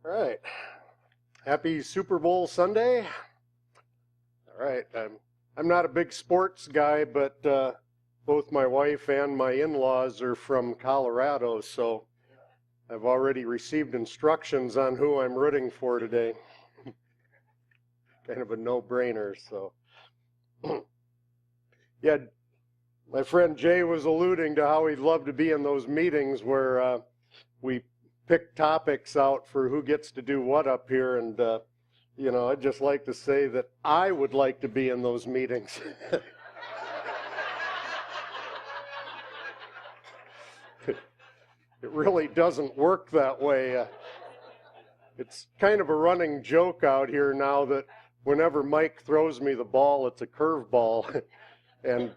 All right. Happy Super Bowl Sunday. All right. I'm not a big sports guy, but both my wife and my in-laws are from Colorado, so I've already received instructions on who I'm rooting for today. Kind of a no-brainer, so. Yeah, my friend Jay was alluding to how he'd love to be in those meetings where we pick topics out for who gets to do what up here, and I'd just like to say that I would like to be in those meetings. It really doesn't work that way. It's kind of a running joke out here now that whenever Mike throws me the ball, it's a curveball. And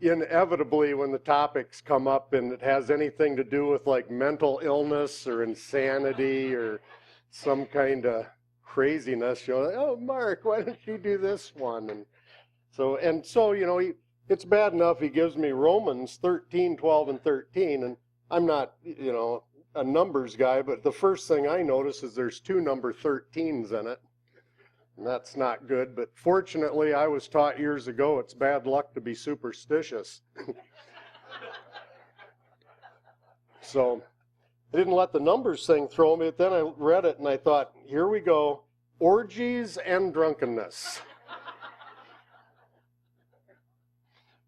inevitably, when the topics come up and it has anything to do with like mental illness or insanity or some kind of craziness, like, oh, Mark, why don't you do this one? And so, it's bad enough he gives me Romans 13, 12, and 13, and I'm not, a numbers guy, but the first thing I notice is there's two number 13s in it. And that's not good, but fortunately I was taught years ago it's bad luck to be superstitious. So I didn't let the numbers thing throw me, but then I read it and I thought, here we go, orgies and drunkenness.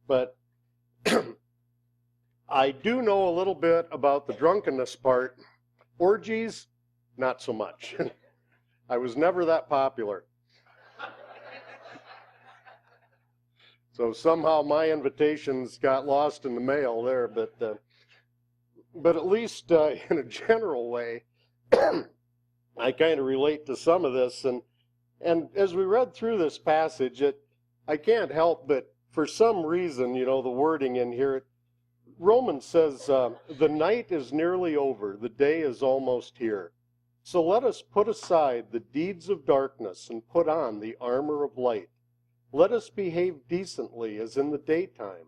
But I do know a little bit about the drunkenness part. Orgies, not so much. I was never that popular. So somehow my invitations got lost in the mail there, but at least in a general way, I kind of relate to some of this. And as we read through this passage, I can't help but, for some reason, the wording in here, Romans says, the night is nearly over, the day is almost here. So let us put aside the deeds of darkness and put on the armor of light. Let us behave decently as in the daytime,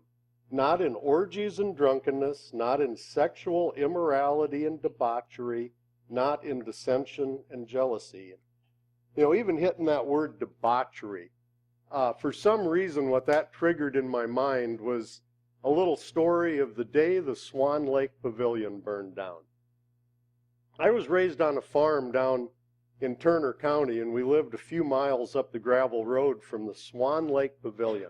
not in orgies and drunkenness, not in sexual immorality and debauchery, not in dissension and jealousy. Even hitting that word debauchery, for some reason what that triggered in my mind was a little story of the day the Swan Lake Pavilion burned down. I was raised on a farm down in Turner County, and we lived a few miles up the gravel road from the Swan Lake Pavilion.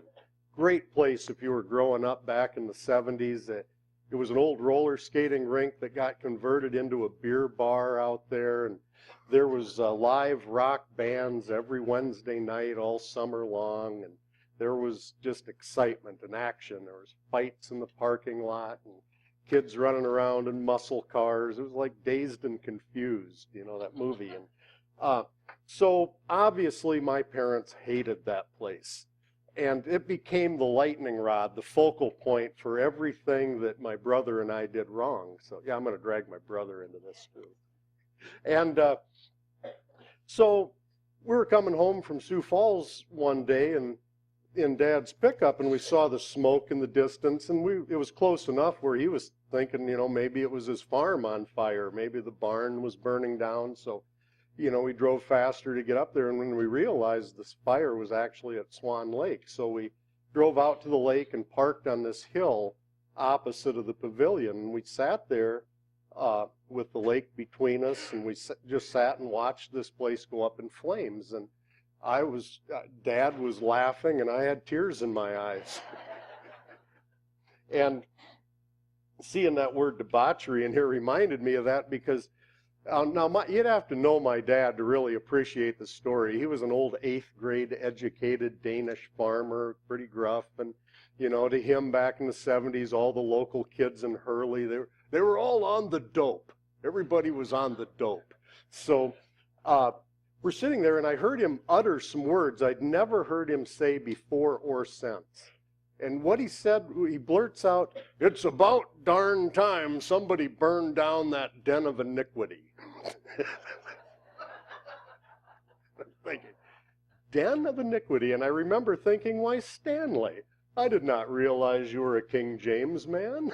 Great place if you were growing up back in the 70s. It was an old roller skating rink that got converted into a beer bar out there, and there was live rock bands every Wednesday night all summer long, and there was just excitement and action. There was fights in the parking lot and kids running around in muscle cars. It was like Dazed and Confused, that movie. And so obviously my parents hated that place. And it became the lightning rod, the focal point for everything that my brother and I did wrong. So yeah, I'm going to drag my brother into this too. And so we were coming home from Sioux Falls one day and in Dad's pickup, and we saw the smoke in the distance, and it was close enough where he was thinking, maybe it was his farm on fire, maybe the barn was burning down. So, we drove faster to get up there, and when we realized this fire was actually at Swan Lake, so we drove out to the lake and parked on this hill opposite of the pavilion, and we sat there with the lake between us, and we just sat and watched this place go up in flames. And Dad was laughing, and I had tears in my eyes. And seeing that word debauchery in here reminded me of that because you'd have to know my dad to really appreciate the story. He was an old 8th grade educated Danish farmer, pretty gruff, and to him back in the 70s, all the local kids in Hurley, they were all on the dope. Everybody was on the dope. So we're sitting there, and I heard him utter some words I'd never heard him say before or since. And what he said, he blurts out, "It's about darn time somebody burned down that den of iniquity." I'm thinking, den of iniquity? And I remember thinking, why, Stanley, I did not realize you were a King James man.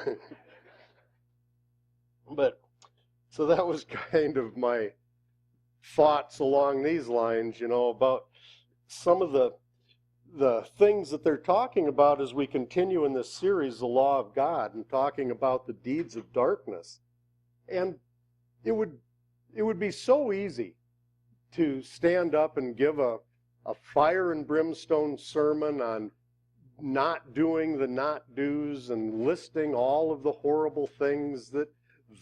But, so that was kind of my thoughts along these lines, about some of the things that they're talking about as we continue in this series, The Law of God, and talking about the deeds of darkness. And it would be so easy to stand up and give a fire and brimstone sermon on not doing the not do's and listing all of the horrible things that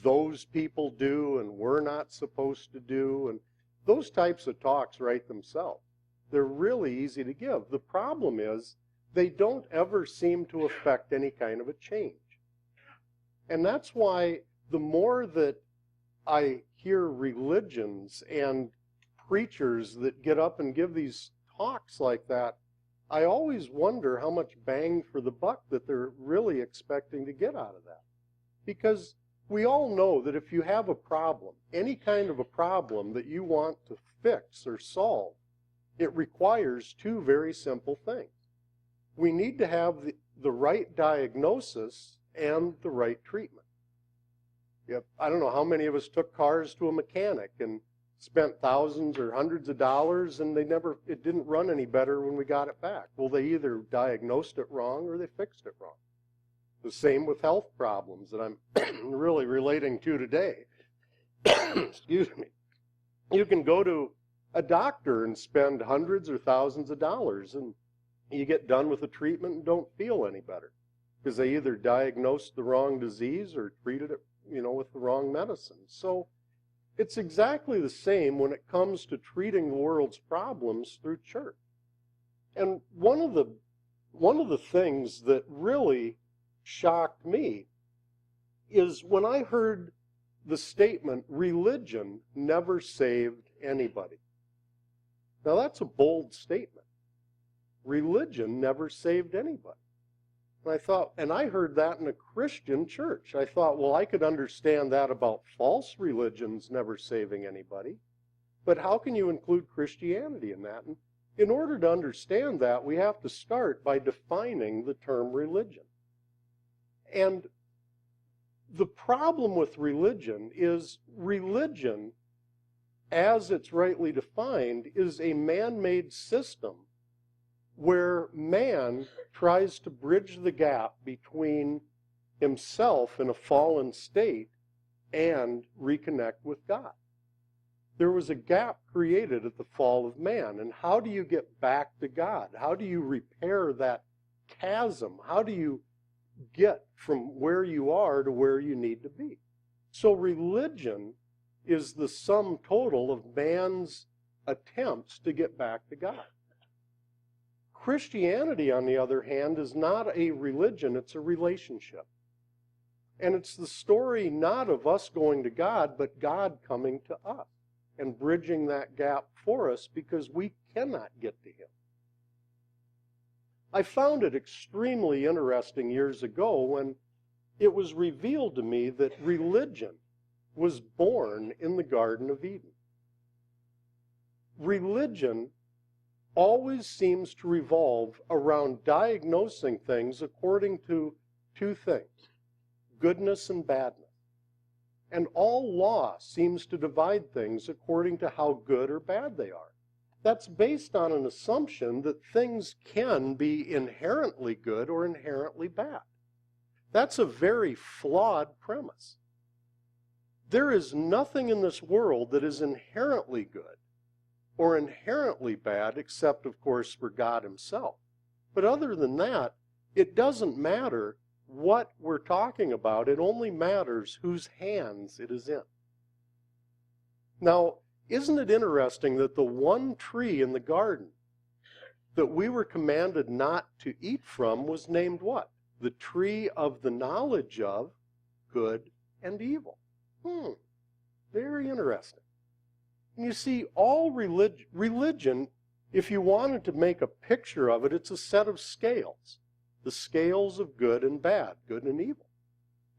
those people do and we're not supposed to do. And those types of talks write themselves. They're really easy to give. The problem is they don't ever seem to affect any kind of a change. And that's why the more that I hear religions and preachers that get up and give these talks like that, I always wonder how much bang for the buck that they're really expecting to get out of that. Because we all know that if you have a problem, any kind of a problem that you want to fix or solve, it requires two very simple things. We need to have the right diagnosis and the right treatment. I don't know how many of us took cars to a mechanic and spent thousands or hundreds of dollars and it didn't run any better when we got it back. Well, they either diagnosed it wrong or they fixed it wrong. The same with health problems that I'm really relating to today. Excuse me. You can go to a doctor and spend hundreds or thousands of dollars and you get done with the treatment and don't feel any better because they either diagnosed the wrong disease or treated it, with the wrong medicine. So it's exactly the same when it comes to treating the world's problems through church. And one of the things that really shocked me is when I heard the statement, religion never saved anybody. Now that's a bold statement. Religion never saved anybody. And I heard that in a Christian church. I thought, well, I could understand that about false religions never saving anybody, but how can you include Christianity in that? And in order to understand that, we have to start by defining the term religion. And the problem with religion is religion, as it's rightly defined, is a man-made system where man tries to bridge the gap between himself in a fallen state and reconnect with God. There was a gap created at the fall of man, and how do you get back to God? How do you repair that chasm? How do you get from where you are to where you need to be? So religion is the sum total of man's attempts to get back to God. Christianity, on the other hand, is not a religion, it's a relationship. And it's the story not of us going to God, but God coming to us and bridging that gap for us because we cannot get to Him. I found it extremely interesting years ago when it was revealed to me that religion was born in the Garden of Eden. Religion always seems to revolve around diagnosing things according to two things, goodness and badness. And all law seems to divide things according to how good or bad they are. That's based on an assumption that things can be inherently good or inherently bad. That's a very flawed premise. There is nothing in this world that is inherently good or inherently bad, except, of course, for God Himself. But other than that, it doesn't matter what we're talking about. It only matters whose hands it is in. Now, isn't it interesting that the one tree in the garden that we were commanded not to eat from was named what? The tree of the knowledge of good and evil. Very interesting. And you see, all religion, if you wanted to make a picture of it, it's a set of scales. The scales of good and bad, good and evil.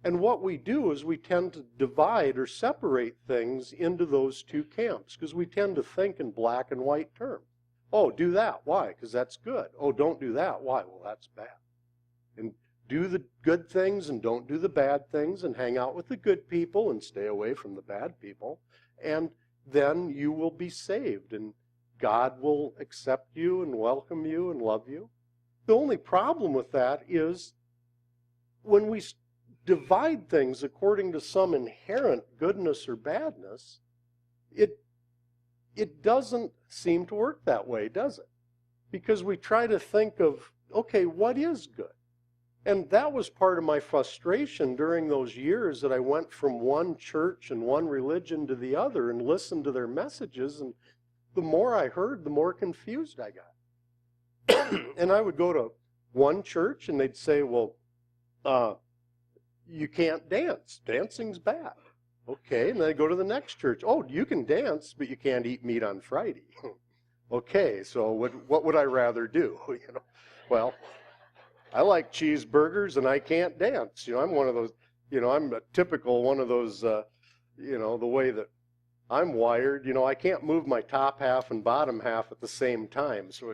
And what we do is we tend to divide or separate things into those two camps because we tend to think in black and white terms. Oh, do that. Why? Because that's good. Oh, don't do that. Why? Well, that's bad. And do the good things and don't do the bad things and hang out with the good people and stay away from the bad people. And then you will be saved and God will accept you and welcome you and love you. The only problem with that is when we divide things according to some inherent goodness or badness, it doesn't seem to work that way, does it? Because we try to think of, okay, what is good? And that was part of my frustration during those years that I went from one church and one religion to the other and listened to their messages, and the more I heard, the more confused I got. And I would go to one church and they'd say, well, you can't dance. Dancing's bad. Okay, and then I go to the next church. Oh, you can dance, but you can't eat meat on Friday. Okay, so what would I rather do? Well, I like cheeseburgers and I can't dance. I'm one of those, I'm a typical one of those, the way that I'm wired, I can't move my top half and bottom half at the same time. So,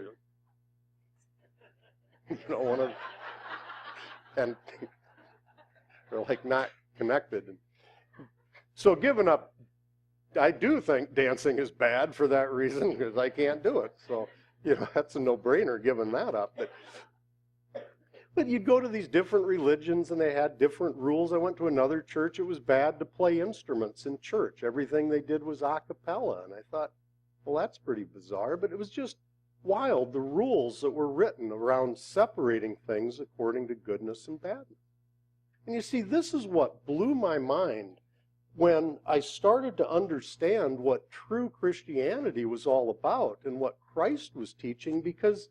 and they're like not connected. So giving up, I do think dancing is bad for that reason because I can't do it. So, that's a no-brainer giving that up. But you'd go to these different religions and they had different rules. I went to another church. It was bad to play instruments in church. Everything they did was a cappella. And I thought, well, that's pretty bizarre. But it was just wild, the rules that were written around separating things according to goodness and badness. And you see, this is what blew my mind when I started to understand what true Christianity was all about and what Christ was teaching, because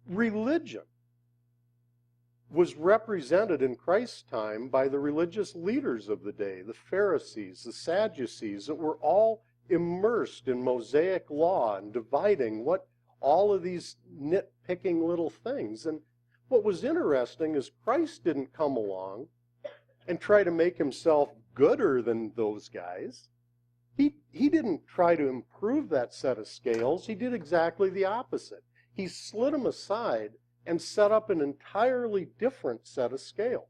religion was represented in Christ's time by the religious leaders of the day, the Pharisees, the Sadducees, that were all immersed in Mosaic law and dividing all of these nitpicking little things. And what was interesting is Christ didn't come along and try to make himself gooder than those guys. He didn't try to improve that set of scales. He did exactly the opposite. He slid them aside and set up an entirely different set of scales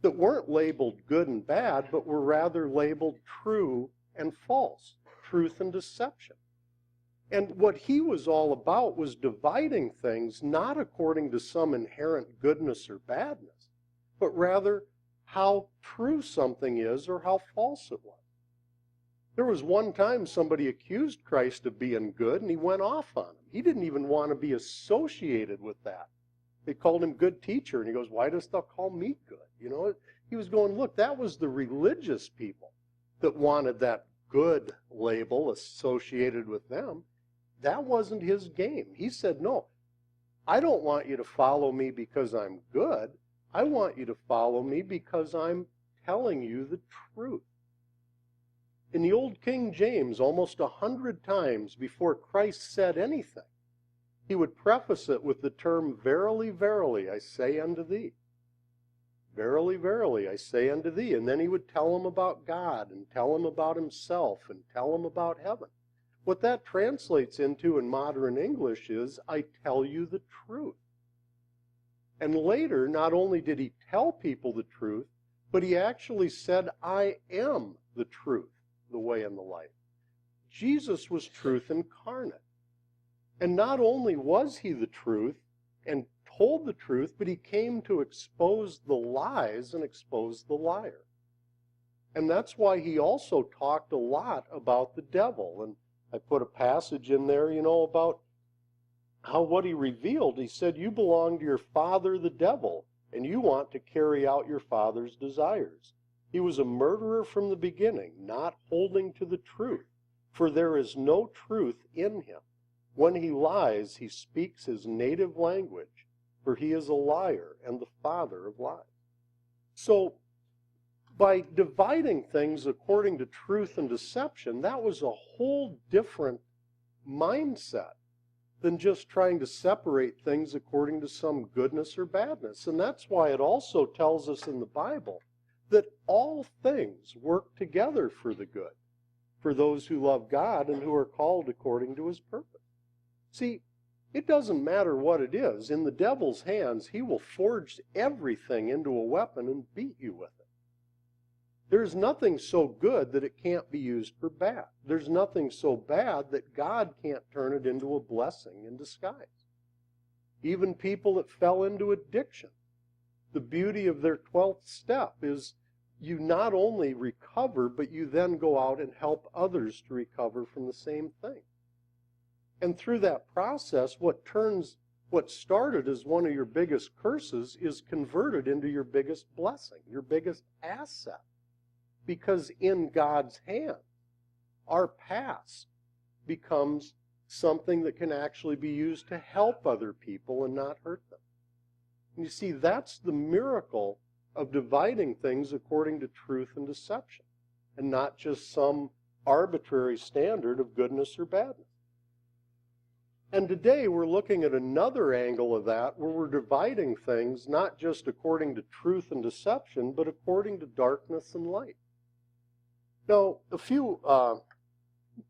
that weren't labeled good and bad, but were rather labeled true and false, truth and deception. And what he was all about was dividing things not according to some inherent goodness or badness, but rather how true something is or how false it was. There was one time somebody accused Christ of being good, and he went off on him. He didn't even want to be associated with that. They called him good teacher, and he goes, why dost thou call me good? He was going, look, that was the religious people that wanted that good label associated with them. That wasn't his game. He said, no, I don't want you to follow me because I'm good. I want you to follow me because I'm telling you the truth. In the old King James, almost 100 times before Christ said anything, he would preface it with the term, verily, verily, I say unto thee. Verily, verily, I say unto thee. And then he would tell them about God and tell them about himself and tell them about heaven. What that translates into in modern English is, I tell you the truth. And later, not only did he tell people the truth, but he actually said, I am the truth, the way, and the life. Jesus was truth incarnate. And not only was he the truth and told the truth, but he came to expose the lies and expose the liar. And that's why he also talked a lot about the devil. And I put a passage in there, about how what he revealed. He said, you belong to your father, the devil, and you want to carry out your father's desires. He was a murderer from the beginning, not holding to the truth, for there is no truth in him. When he lies, he speaks his native language, for he is a liar and the father of lies. So, by dividing things according to truth and deception, that was a whole different mindset than just trying to separate things according to some goodness or badness. And that's why it also tells us in the Bible that all things work together for the good, for those who love God and who are called according to his purpose. See, it doesn't matter what it is. In the devil's hands, he will forge everything into a weapon and beat you with it. There's nothing so good that it can't be used for bad. There's nothing so bad that God can't turn it into a blessing in disguise. Even people that fell into addiction, the beauty of their 12th step is you not only recover, but you then go out and help others to recover from the same thing. And through that process, what started as one of your biggest curses is converted into your biggest blessing, your biggest asset. Because in God's hand, our past becomes something that can actually be used to help other people and not hurt them. And you see, that's the miracle of dividing things according to truth and deception, and not just some arbitrary standard of goodness or badness. And today we're looking at another angle of that, where we're dividing things not just according to truth and deception, but according to darkness and light. Now,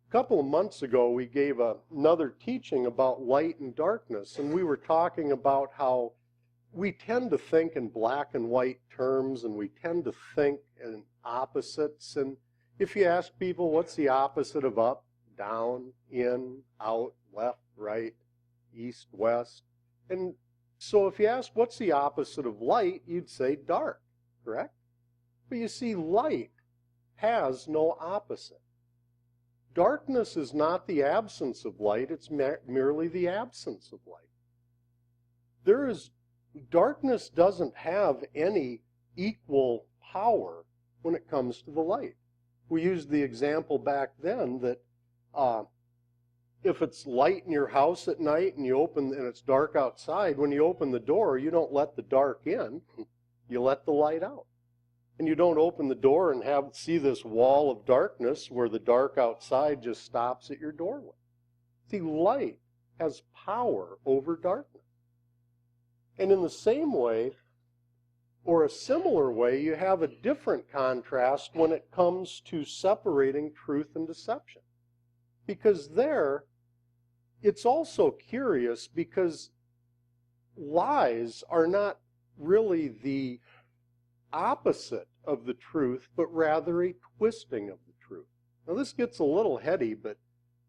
couple of months ago, we gave another teaching about light and darkness, and we were talking about how we tend to think in black and white terms, and we tend to think in opposites. And if you ask people, what's the opposite of up, down, in, out, left, right, east, west? And so if you ask, what's the opposite of light, you'd say dark, correct? But you see, light has no opposite. Darkness is not the absence of light, it's merely the absence of light. Darkness doesn't have any equal power when it comes to the light. We used the example back then that if it's light in your house at night and it's dark outside, when you open the door, you don't let the dark in, you let the light out. And you don't open the door and see this wall of darkness where the dark outside just stops at your doorway. See, light has power over darkness. And in the same way, or a similar way, you have a different contrast when it comes to separating truth and deception. Because there, it's also curious because lies are not really the opposite of the truth, but rather a twisting of the truth. Now this gets a little heady, but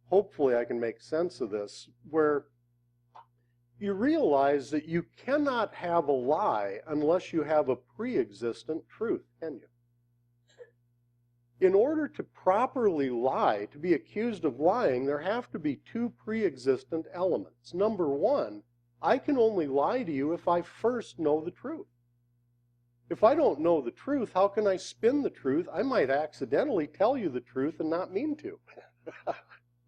hopefully I can make sense of this, where you realize that you cannot have a lie unless you have a pre-existent truth, can you? In order to properly lie, to be accused of lying, there have to be two pre-existent elements. Number one, I can only lie to you if I first know the truth. If I don't know the truth, how can I spin the truth? I might accidentally tell you the truth and not mean to.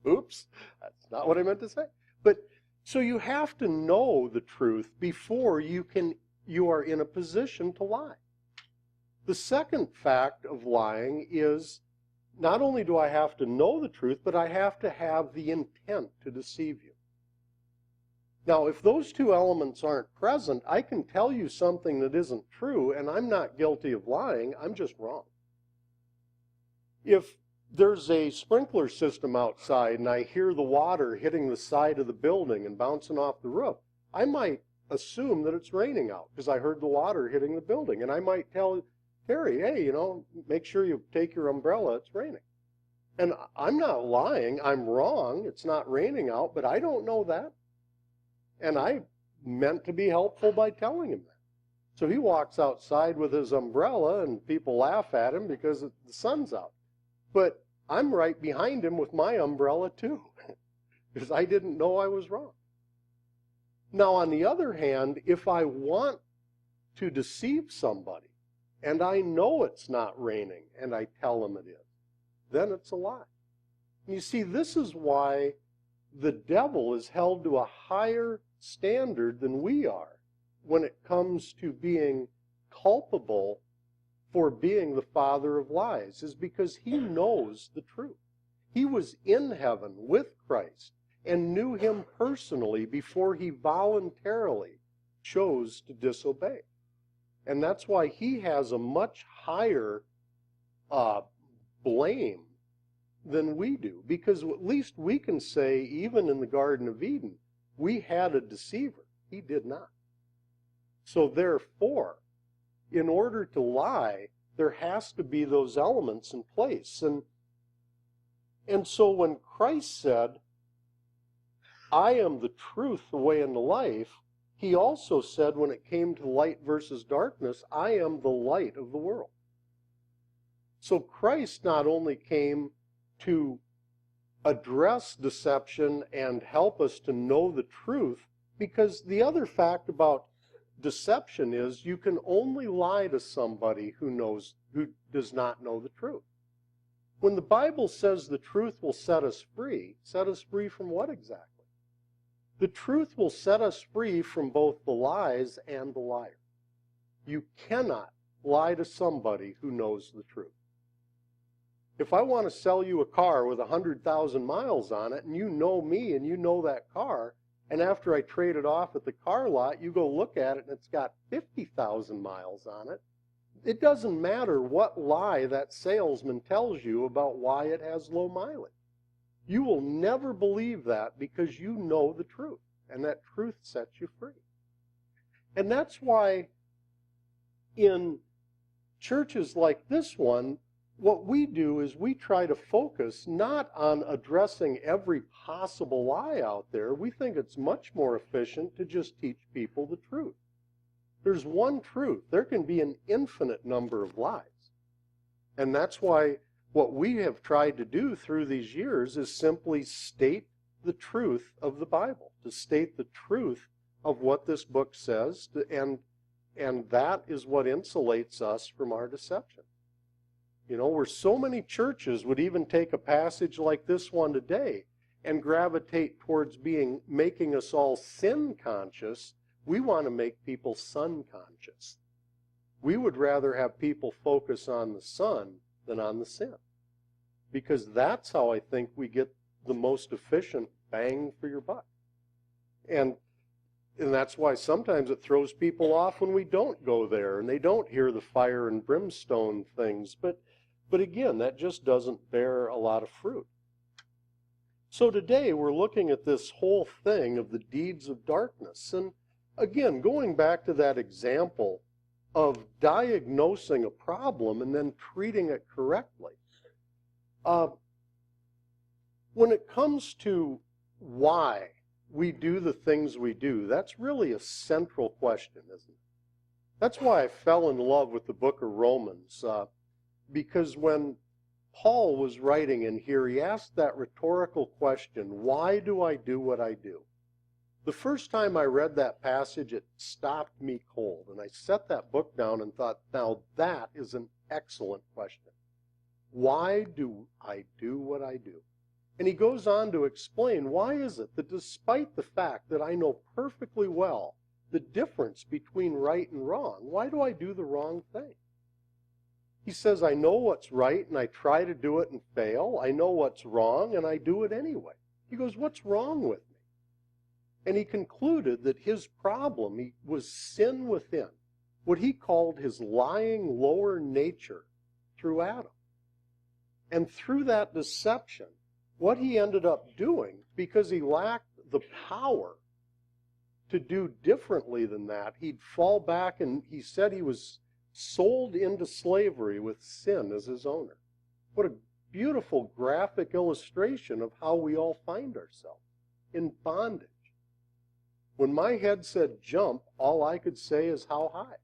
Oops, that's not what I meant to say. But so you have to know the truth before you are in a position to lie. The second fact of lying is not only do I have to know the truth, but I have to have the intent to deceive you. Now, if those two elements aren't present, I can tell you something that isn't true, and I'm not guilty of lying, I'm just wrong. If there's a sprinkler system outside and I hear the water hitting the side of the building and bouncing off the roof, I might assume that it's raining out because I heard the water hitting the building. And I might tell Terry, hey, make sure you take your umbrella, it's raining. And I'm not lying, I'm wrong, it's not raining out, but I don't know that. And I meant to be helpful by telling him that. So he walks outside with his umbrella and people laugh at him because the sun's out. But I'm right behind him with my umbrella too, because I didn't know I was wrong. Now, on the other hand, if I want to deceive somebody and I know it's not raining and I tell them it is, then it's a lie. And you see, this is why the devil is held to a higher standard than we are when it comes to being culpable for being the father of lies, is because he knows the truth. He was in heaven with Christ and knew him personally before he voluntarily chose to disobey. And that's why he has a much higher blame than we do, because at least we can say, even in the Garden of Eden, we had a deceiver. He did not. So therefore, in order to lie, there has to be those elements in place. And so when Christ said, I am the truth, the way, and the life, he also said when it came to light versus darkness, I am the light of the world. So Christ not only came to address deception and help us to know the truth, because the other fact about deception is you can only lie to somebody who does not know the truth. When the Bible says the truth will set us free from what exactly? The truth will set us free from both the lies and the liar. You cannot lie to somebody who knows the truth. If I want to sell you a car with 100,000 miles on it, and you know me and you know that car, and after I trade it off at the car lot, you go look at it and it's got 50,000 miles on it, it doesn't matter what lie that salesman tells you about why it has low mileage. You will never believe that because you know the truth, and that truth sets you free. And that's why in churches like this one, what we do is we try to focus not on addressing every possible lie out there. We think it's much more efficient to just teach people the truth. There's one truth. There can be an infinite number of lies. And that's why what we have tried to do through these years is simply state the truth of the Bible, to state the truth of what this book says, and that is what insulates us from our deception. You know, where so many churches would even take a passage like this one today and gravitate towards making us all sin conscious, we want to make people son conscious. We would rather have people focus on the son than on the sin, because that's how I think we get the most efficient bang for your buck. And that's why sometimes it throws people off when we don't go there and they don't hear the fire and brimstone things. But again, that just doesn't bear a lot of fruit. So today we're looking at this whole thing of the deeds of darkness. And again, going back to that example of diagnosing a problem and then treating it correctly. When it comes to why we do the things we do, that's really a central question, isn't it? That's why I fell in love with the book of Romans. Because when Paul was writing in here, he asked that rhetorical question, why do I do what I do? The first time I read that passage, it stopped me cold. And I set that book down and thought, now that is an excellent question. Why do I do what I do? And he goes on to explain, why is it that despite the fact that I know perfectly well the difference between right and wrong, why do I do the wrong thing? He says, I know what's right and I try to do it and fail. I know what's wrong and I do it anyway. He goes, what's wrong with me? And he concluded that his problem was sin within, what he called his lying lower nature through Adam. And through that deception, what he ended up doing, because he lacked the power to do differently than that, he'd fall back, and he said he was sold into slavery with sin as his owner. What a beautiful graphic illustration of how we all find ourselves in bondage. When my head said jump, all I could say is how high.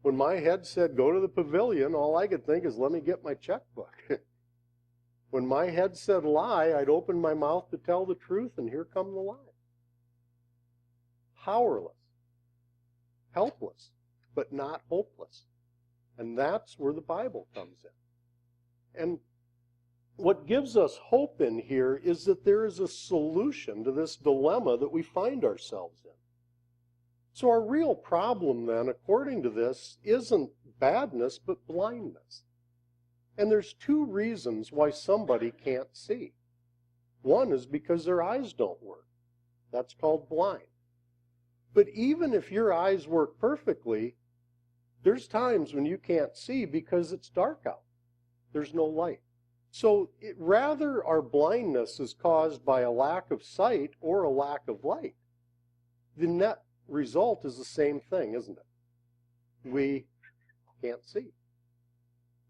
When my head said go to the pavilion, all I could think is let me get my checkbook. When my head said lie, I'd open my mouth to tell the truth, and here come the lie. Powerless, helpless, but not hopeless. And that's where the Bible comes in. And what gives us hope in here is that there is a solution to this dilemma that we find ourselves in. So our real problem then, according to this, isn't badness, but blindness. And there's two reasons why somebody can't see. One is because their eyes don't work. That's called blind. But even if your eyes work perfectly, there's times when you can't see because it's dark out. There's no light. So rather our blindness is caused by a lack of sight or a lack of light. The net result is the same thing, isn't it? We can't see.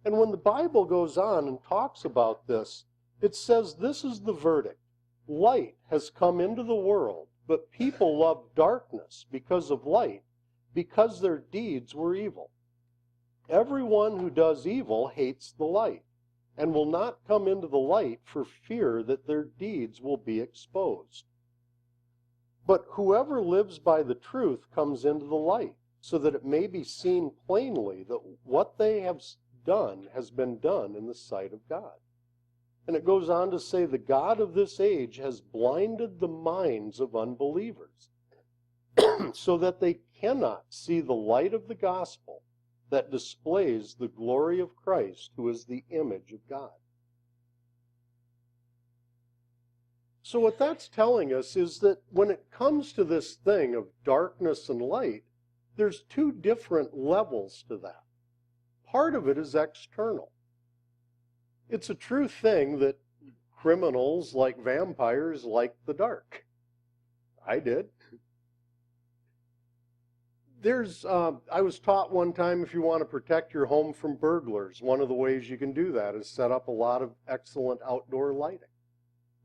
And when the Bible goes on and talks about this, it says this is the verdict. Light has come into the world, but people love darkness because of light, because their deeds were evil. Everyone who does evil hates the light, and will not come into the light for fear that their deeds will be exposed. But whoever lives by the truth comes into the light, so that it may be seen plainly that what they have done has been done in the sight of God. And it goes on to say, the God of this age has blinded the minds of unbelievers, so that they cannot see the light of the gospel that displays the glory of Christ, who is the image of God. So what that's telling us is that when it comes to this thing of darkness and light, there's two different levels to that. Part of it is external. It's a true thing that criminals, like vampires, like the dark. I did. I was taught one time, if you want to protect your home from burglars, one of the ways you can do that is set up a lot of excellent outdoor lighting,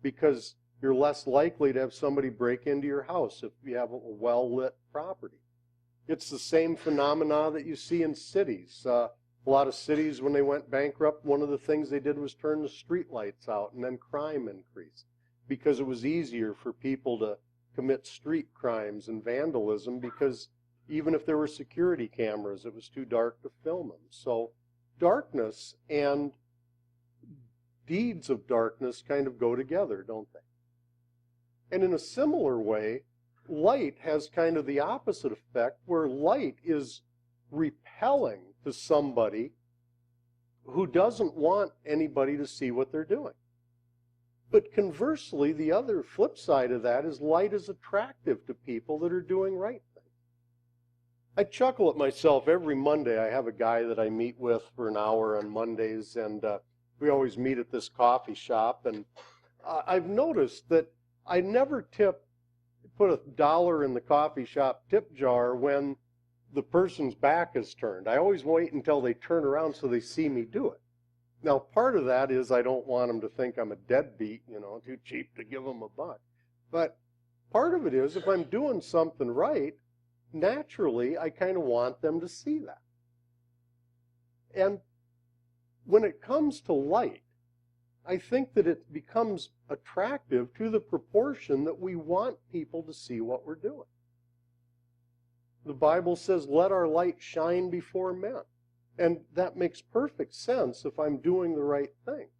because you're less likely to have somebody break into your house if you have a well-lit property. It's the same phenomena that you see in cities. A lot of cities, when they went bankrupt, one of the things they did was turn the street lights out, and then crime increased because it was easier for people to commit street crimes and vandalism, because even if there were security cameras, it was too dark to film them. So darkness and deeds of darkness kind of go together, don't they? And in a similar way, light has kind of the opposite effect, where light is repelling to somebody who doesn't want anybody to see what they're doing. But conversely, the other flip side of that is light is attractive to people that are doing right things. I chuckle at myself every Monday. I have a guy that I meet with for an hour on Mondays, and we always meet at this coffee shop. And I've noticed that I never put $1 in the coffee shop tip jar when the person's back is turned. I always wait until they turn around so they see me do it. Now, part of that is I don't want them to think I'm a deadbeat, too cheap to give them a buck. But part of it is if I'm doing something right, naturally, I kind of want them to see that. And when it comes to light, I think that it becomes attractive to the proportion that we want people to see what we're doing. The Bible says, let our light shine before men. And that makes perfect sense if I'm doing the right things.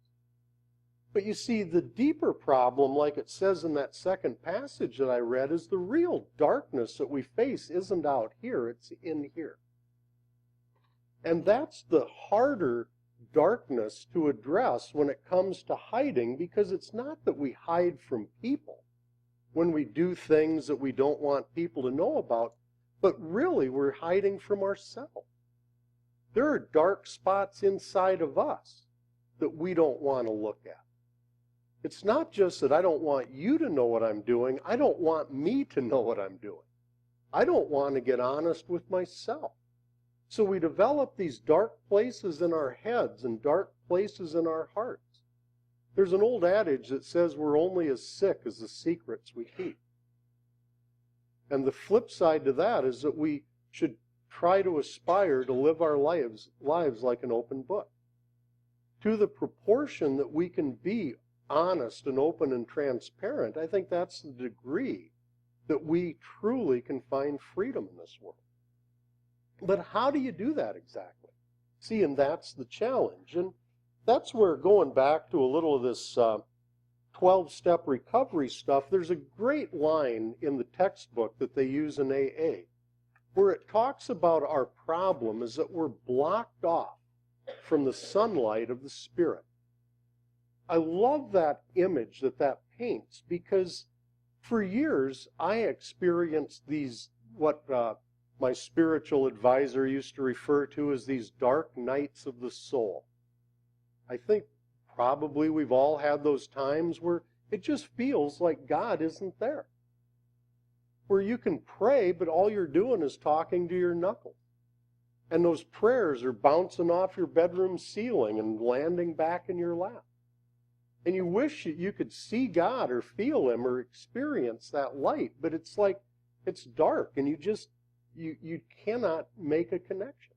But you see, the deeper problem, like it says in that second passage that I read, is the real darkness that we face isn't out here, it's in here. And that's the harder darkness to address when it comes to hiding, because it's not that we hide from people when we do things that we don't want people to know about, but really we're hiding from ourselves. There are dark spots inside of us that we don't want to look at. It's not just that I don't want you to know what I'm doing, I don't want me to know what I'm doing. I don't want to get honest with myself. So we develop these dark places in our heads and dark places in our hearts. There's an old adage that says we're only as sick as the secrets we keep. And the flip side to that is that we should try to aspire to live our lives like an open book. To the proportion that we can be honest and open and transparent, I think that's the degree that we truly can find freedom in this world. But how do you do that exactly? See, and that's the challenge. And that's where, going back to a little of this 12-step recovery stuff, there's a great line in the textbook that they use in AA, where it talks about our problem is that we're blocked off from the sunlight of the Spirit. I love that image that paints, because for years I experienced these, what my spiritual advisor used to refer to as these dark nights of the soul. I think probably we've all had those times where it just feels like God isn't there. Where you can pray, but all you're doing is talking to your knuckles. And those prayers are bouncing off your bedroom ceiling and landing back in your lap. And you wish that you could see God or feel Him or experience that light, but it's like it's dark and you cannot make a connection.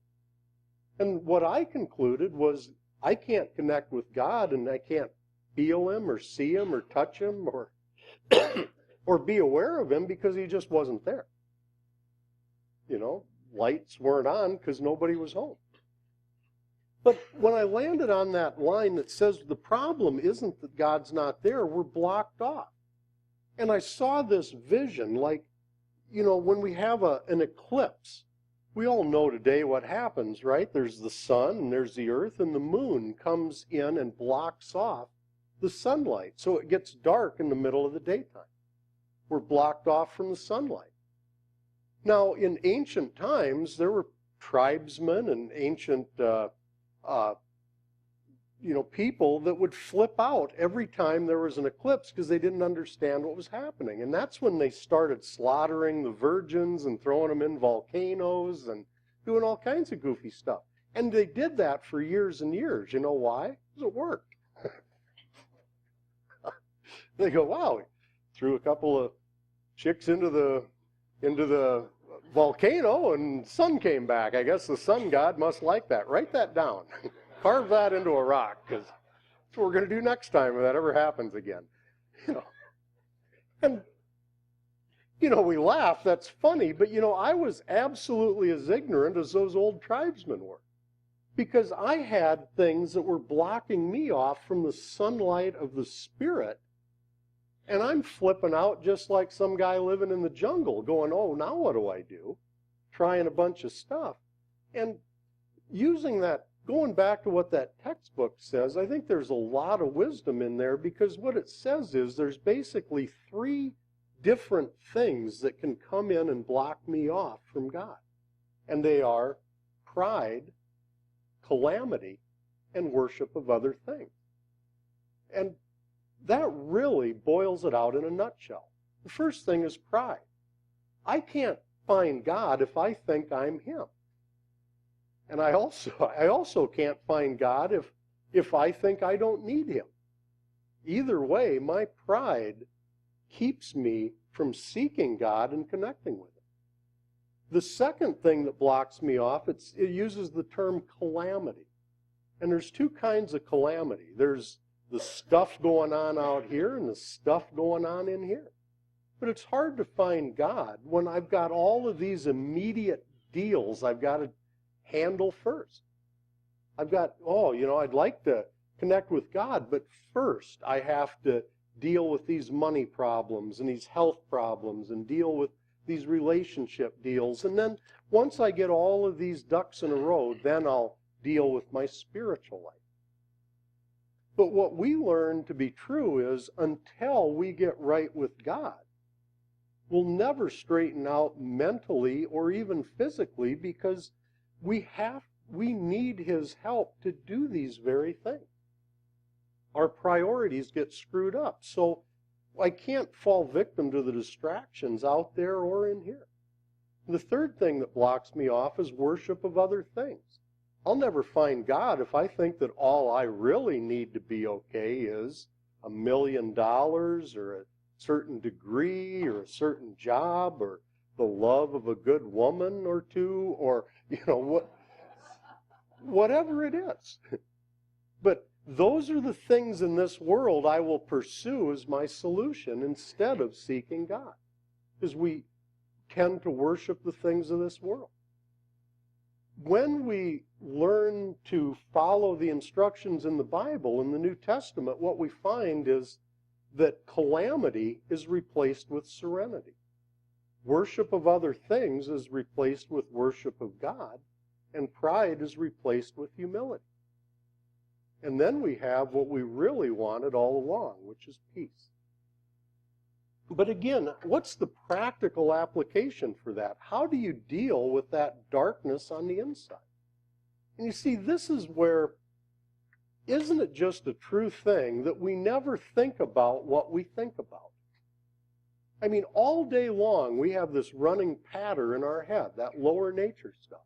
And what I concluded was I can't connect with God and I can't feel Him or see Him or touch Him or or be aware of Him because He just wasn't there. You know, lights weren't on because nobody was home. But when I landed on that line that says the problem isn't that God's not there, we're blocked off. And I saw this vision like, you know, when we have an eclipse, we all know today what happens, right? There's the sun and there's the earth, and the moon comes in and blocks off the sunlight. So it gets dark in the middle of the daytime. We're blocked off from the sunlight. Now, in ancient times, there were tribesmen and ancient people that would flip out every time there was an eclipse because they didn't understand what was happening. And that's when they started slaughtering the virgins and throwing them in volcanoes and doing all kinds of goofy stuff. And they did that for years and years. You know why? Because it worked. They go, wow, threw a couple of chicks into the volcano and sun came back. I guess the sun god must like that. Write that down. Carve that into a rock, because that's what we're going to do next time if that ever happens again. And we laugh, that's funny, but I was absolutely as ignorant as those old tribesmen were, because I had things that were blocking me off from the sunlight of the Spirit, and I'm flipping out just like some guy living in the jungle going, oh, now what do I do? Trying a bunch of stuff. And using that, going back to what that textbook says, I think there's a lot of wisdom in there, because what it says is there's basically 3 different things that can come in and block me off from God. And they are pride, calamity, and worship of other things. And that really boils it out in a nutshell. The first thing is pride. I can't find God if I think I'm Him. And I also can't find God if I think I don't need Him. Either way, my pride keeps me from seeking God and connecting with Him. The second thing that blocks me off, it uses the term calamity. And there's 2 kinds of calamity. There's the stuff going on out here and the stuff going on in here. But it's hard to find God when I've got all of these immediate deals I've got to handle first. I've got, I'd like to connect with God, but first I have to deal with these money problems and these health problems and deal with these relationship deals. And then once I get all of these ducks in a row, then I'll deal with my spiritual life. But what we learn to be true is until we get right with God, we'll never straighten out mentally or even physically, because we need His help to do these very things. Our priorities get screwed up. So I can't fall victim to the distractions out there or in here. The third thing that blocks me off is worship of other things. I'll never find God if I think that all I really need to be okay is $1 million or a certain degree or a certain job or the love of a good woman or 2 or, whatever it is. But those are the things in this world I will pursue as my solution instead of seeking God, because we tend to worship the things of this world. When we learn to follow the instructions in the Bible, in the New Testament, what we find is that calamity is replaced with serenity. Worship of other things is replaced with worship of God, and pride is replaced with humility. And then we have what we really wanted all along, which is peace. But again, what's the practical application for that? How do you deal with that darkness on the inside? And you see, this is where, isn't it just a true thing that we never think about what we think about? I mean, all day long we have this running patter in our head, that lower nature stuff.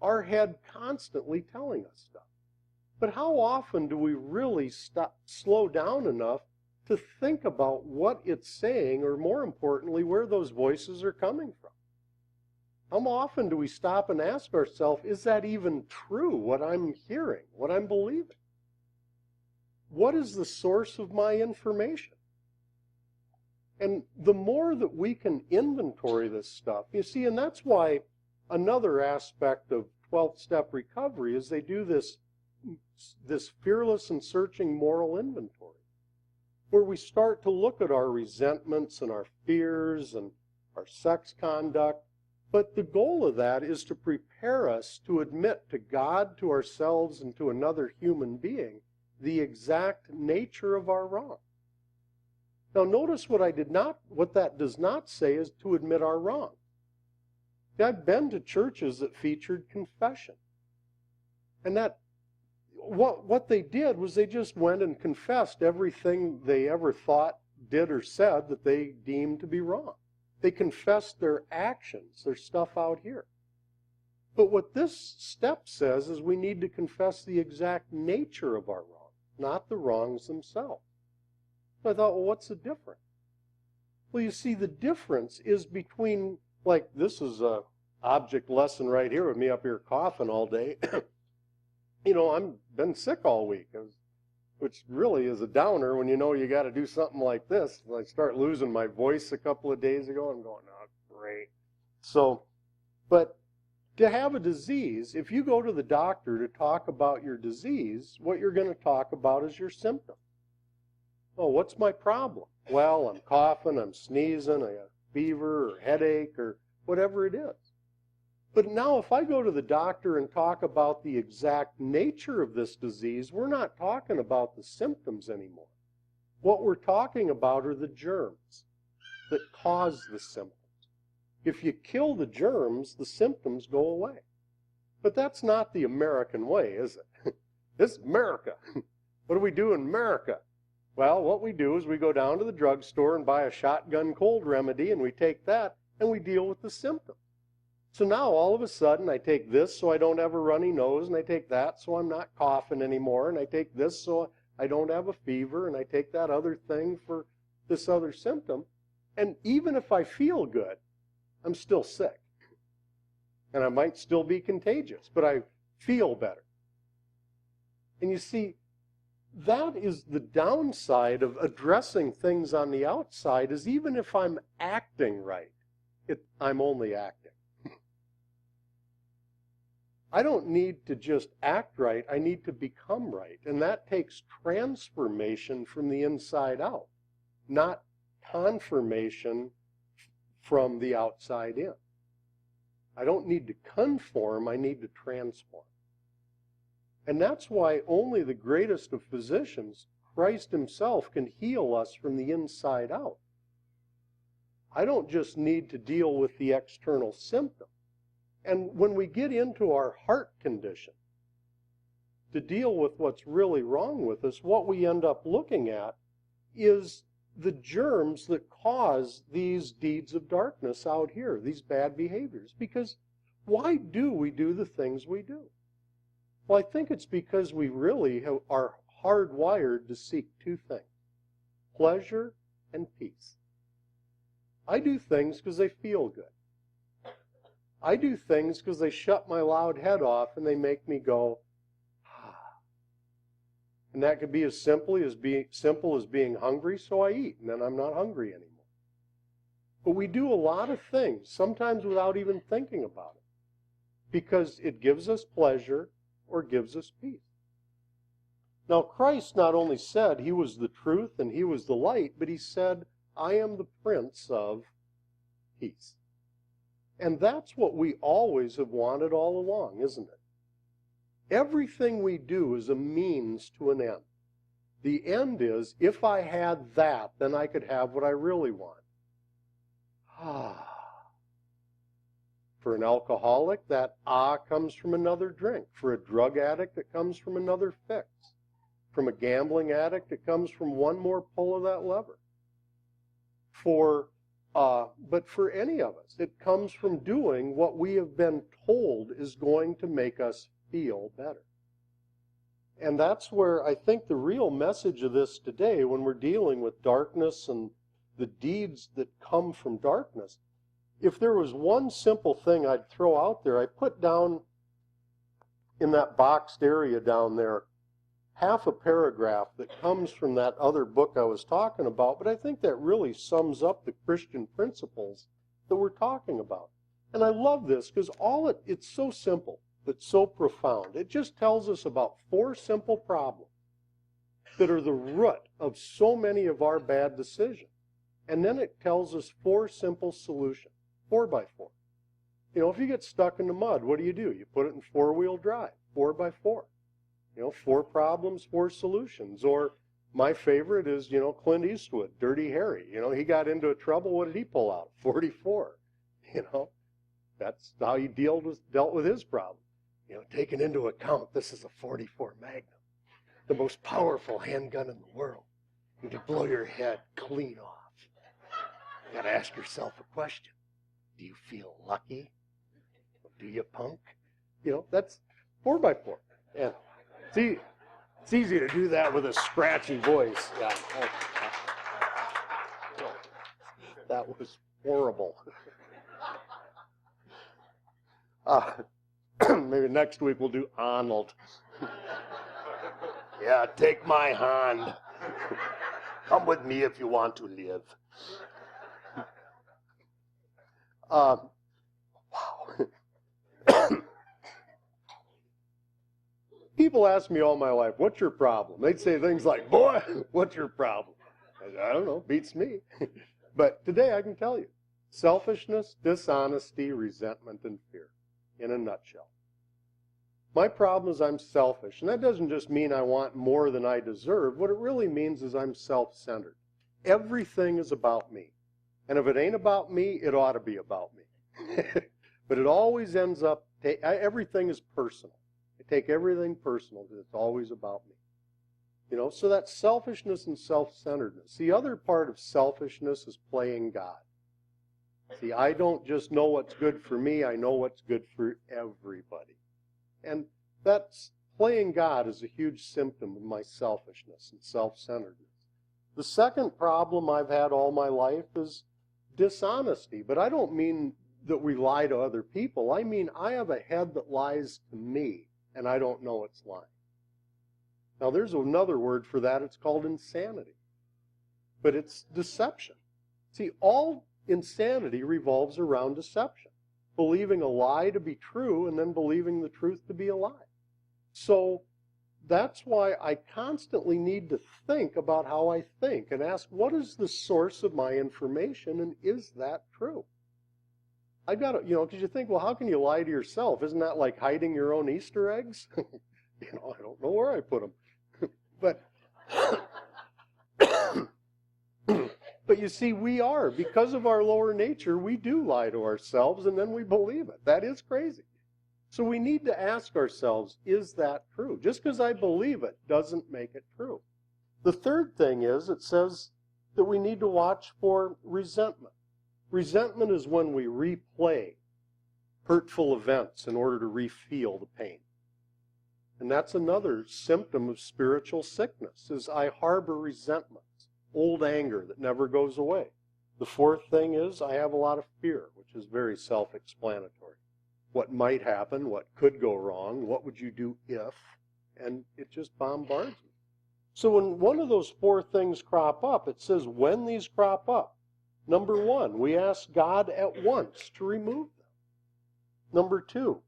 our head constantly telling us stuff. But how often do we really slow down enough to think about what it's saying, or more importantly, where those voices are coming from? How often do we stop and ask ourselves, is that even true, what I'm hearing, what I'm believing? What is the source of my information? And the more that we can inventory this stuff, you see, and that's why another aspect of 12th step recovery is they do this fearless and searching moral inventory, where we start to look at our resentments and our fears and our sex conduct. But the goal of that is to prepare us to admit to God, to ourselves, and to another human being the exact nature of our wrong. Now notice what that does not say is to admit our wrong. I've been to churches that featured confession. And that what they did was they just went and confessed everything they ever thought, did, or said that they deemed to be wrong. They confessed their actions, their stuff out here. But what this step says is we need to confess the exact nature of our wrong, not the wrongs themselves. So I thought, well, what's the difference? Well, you see, the difference is between, like, this is a object lesson right here with me up here coughing all day. You know, I've been sick all week, which really is a downer when you know you got to do something like this. I start losing my voice a couple of days ago. I'm going, oh, great. So, but to have a disease, if you go to the doctor to talk about your disease, what you're going to talk about is your symptom. Oh, what's my problem? Well, I'm coughing, I'm sneezing, I got fever or headache or whatever it is. But now if I go to the doctor and talk about the exact nature of this disease, we're not talking about the symptoms anymore. What we're talking about are the germs that cause the symptoms. If you kill the germs, the symptoms go away. But that's not the American way, is it? This is America. What do we do in America? Well, what we do is we go down to the drugstore and buy a shotgun cold remedy, and we take that and we deal with the symptoms. So now all of a sudden I take this so I don't have a runny nose, and I take that so I'm not coughing anymore, and I take this so I don't have a fever, and I take that other thing for this other symptom. And even if I feel good, I'm still sick. And I might still be contagious, but I feel better. And you see, that is the downside of addressing things on the outside, is even if I'm acting right, I'm only acting. I don't need to just act right, I need to become right. And that takes transformation from the inside out, not confirmation from the outside in. I don't need to conform, I need to transform. And that's why only the greatest of physicians, Christ himself, can heal us from the inside out. I don't just need to deal with the external symptom. And when we get into our heart condition, to deal with what's really wrong with us, what we end up looking at is the germs that cause these deeds of darkness out here, these bad behaviors. Because why do we do the things we do? Well, I think it's because we really are hardwired to seek two things: pleasure and peace. I do things because they feel good. I do things because they shut my loud head off and they make me go, ah. And that could be as simple as being hungry, so I eat, and then I'm not hungry anymore. But we do a lot of things, sometimes without even thinking about it, because it gives us pleasure or gives us peace. Now, Christ not only said he was the truth and he was the light, but he said, I am the Prince of Peace. And that's what we always have wanted all along, isn't it? Everything we do is a means to an end. The end is, if I had that, then I could have what I really want. For an alcoholic, that comes from another drink. For a drug addict, it comes from another fix. From a gambling addict, it comes from one more pull of that lever. For But for any of us, it comes from doing what we have been told is going to make us feel better. And that's where I think the real message of this today, when we're dealing with darkness and the deeds that come from darkness, if there was one simple thing I'd throw out there, I put down in that boxed area down there half a paragraph that comes from that other book I was talking about, but I think that really sums up the Christian principles that we're talking about. And I love this because it's so simple, but so profound. It just tells us about 4 simple problems that are the root of so many of our bad decisions. And then it tells us 4 simple solutions, 4x4. You know, if you get stuck in the mud, what do? You put it in 4-wheel drive, 4x4. 4 problems, 4 solutions. Or my favorite is, Clint Eastwood, Dirty Harry. He got into trouble. What did he pull out? 44. That's how he dealt with his problem. Taking into account this is a 44 Magnum, the most powerful handgun in the world. You can blow your head clean off. You got to ask yourself a question. Do you feel lucky? Do you, punk? That's 4x4. Yeah. See, it's easy to do that with a scratchy voice. Yeah. That was horrible. Maybe next week we'll do Arnold. Yeah, take my hand. Come with me if you want to live. Wow. People ask me all my life, what's your problem? They'd say things like, boy, what's your problem? I don't know, beats me. But today I can tell you, selfishness, dishonesty, resentment, and fear, in a nutshell. My problem is I'm selfish, and that doesn't just mean I want more than I deserve. What it really means is I'm self-centered. Everything is about me. And if it ain't about me, it ought to be about me. But it always ends up, everything is personal. I take everything personal because it's always about me. So that's selfishness and self-centeredness. The other part of selfishness is playing God. See, I don't just know what's good for me, I know what's good for everybody. And that's playing God is a huge symptom of my selfishness and self-centeredness. The second problem I've had all my life is dishonesty. But I don't mean that we lie to other people. I mean I have a head that lies to me, and I don't know it's lying. Now there's another word for that. It's called insanity. But it's deception. See, all insanity revolves around deception. Believing a lie to be true and then believing the truth to be a lie. So that's why I constantly need to think about how I think and ask, what is the source of my information, and is that true? I've got to, because you think, well, how can you lie to yourself? Isn't that like hiding your own Easter eggs? I don't know where I put them. But but you see, we are, because of our lower nature, we do lie to ourselves and then we believe it. That is crazy. So we need to ask ourselves, is that true? Just because I believe it doesn't make it true. The third thing is, it says that we need to watch for resentment. Resentment is when we replay hurtful events in order to refeel the pain. And that's another symptom of spiritual sickness, is I harbor resentment. Old anger that never goes away. The fourth thing is I have a lot of fear, which is very self-explanatory. What might happen, what could go wrong, what would you do if, and it just bombards me. So when one of those 4 things crop up, it says when these crop up, number 1, we ask God at once to remove them. Number 2,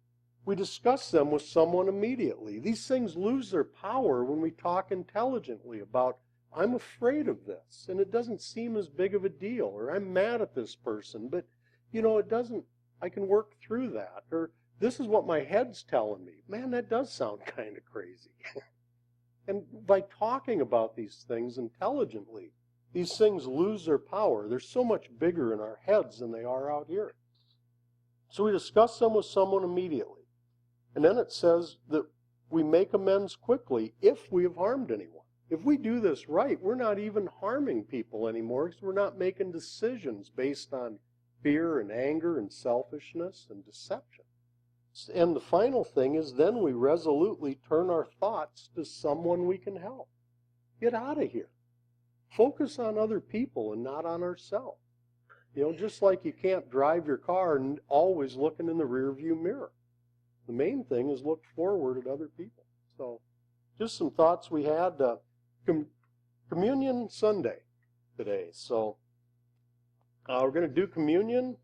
we discuss them with someone immediately. These things lose their power when we talk intelligently about, I'm afraid of this, and it doesn't seem as big of a deal, or I'm mad at this person, but, it doesn't, I can work through that, or this is what my head's telling me. Man, that does sound kind of crazy. And by talking about these things intelligently, these things lose their power. They're so much bigger in our heads than they are out here. So we discuss them with someone immediately. And then it says that we make amends quickly if we have harmed anyone. If we do this right, we're not even harming people anymore because we're not making decisions based on fear and anger and selfishness and deception. And the final thing is then we resolutely turn our thoughts to someone we can help. Get out of here. Focus on other people and not on ourselves. You know, just like you can't drive your car and always looking in the rearview mirror. The main thing is look forward at other people. So just some thoughts we had. Communion Sunday today. So we're going to do communion.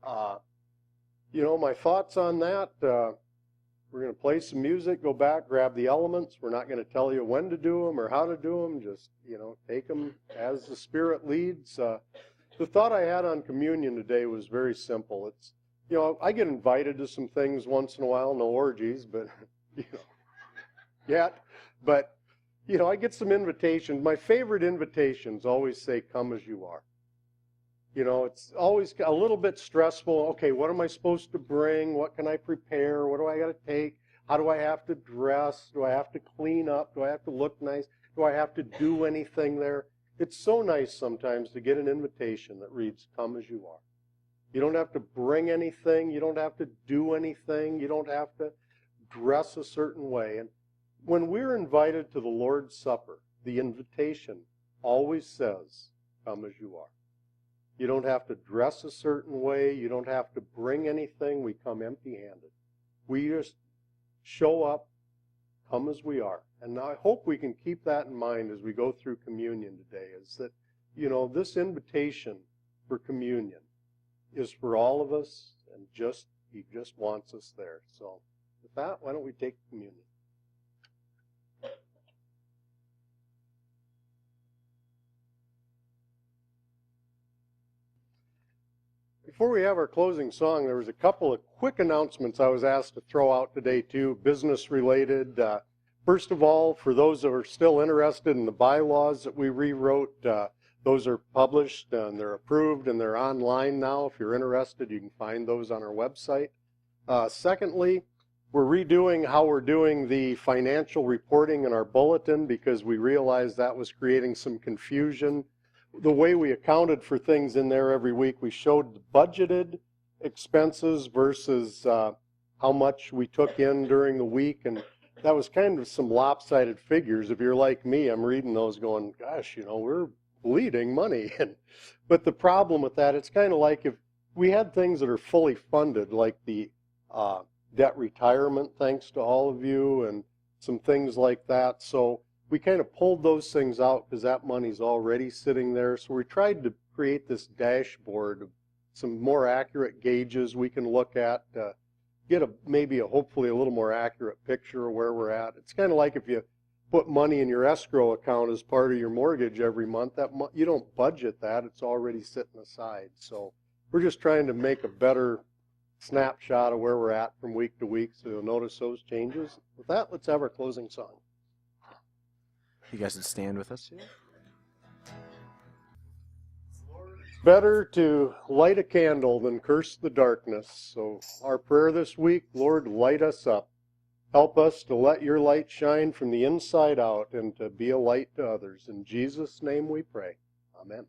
You know, my thoughts on that, we're going to play some music, go back, grab the elements. We're not going to tell you when to do them or how to do them. Just, you know, take them as the Spirit leads. The thought I had on communion today was very simple. It's, you know, I get invited to some things once in a while, no orgies, but, you know, yet. But, you know, I get some invitations. My favorite invitations always say, come as you are. You know, it's always a little bit stressful. Okay, what am I supposed to bring? What can I prepare? What do I got to take? How do I have to dress? Do I have to clean up? Do I have to look nice? Do I have to do anything there? It's so nice sometimes to get an invitation that reads, come as you are. You don't have to bring anything. You don't have to do anything. You don't have to dress a certain way. And when we're invited to the Lord's Supper, the invitation always says, come as you are. You don't have to dress a certain way. You don't have to bring anything. We come empty-handed. We just show up, come as we are. And I hope we can keep that in mind as we go through communion today, is that, you know, this invitation for communion is for all of us, and He just wants us there. So with that, why don't we take communion? Before we have our closing song, there was a couple of quick announcements I was asked to throw out today too, business related. First of all, for those that are still interested in the bylaws that we rewrote, those are published and they're approved and they're online now. If you're interested, you can find those on our website. Secondly, we're redoing how we're doing the financial reporting in our bulletin because we realized that was creating some confusion. The way we accounted for things in there every week, we showed the budgeted expenses versus how much we took in during the week, and that was kind of some lopsided figures. If you're like me, I'm reading those going, gosh, you know, we're bleeding money. But the problem with that, it's kind of like if we had things that are fully funded, like the debt retirement, thanks to all of you, and some things like that. So we kind of pulled those things out because that money's already sitting there. So we tried to create this dashboard of some more accurate gauges we can look at to get maybe hopefully a little more accurate picture of where we're at. It's kind of like if you put money in your escrow account as part of your mortgage every month, you don't budget that. It's already sitting aside. So we're just trying to make a better snapshot of where we're at from week to week, so you'll notice those changes. With that, let's have our closing song. You guys would stand with us? Better to light a candle than curse the darkness. So our prayer this week, Lord, light us up. Help us to let your light shine from the inside out and to be a light to others. In Jesus' name we pray. Amen.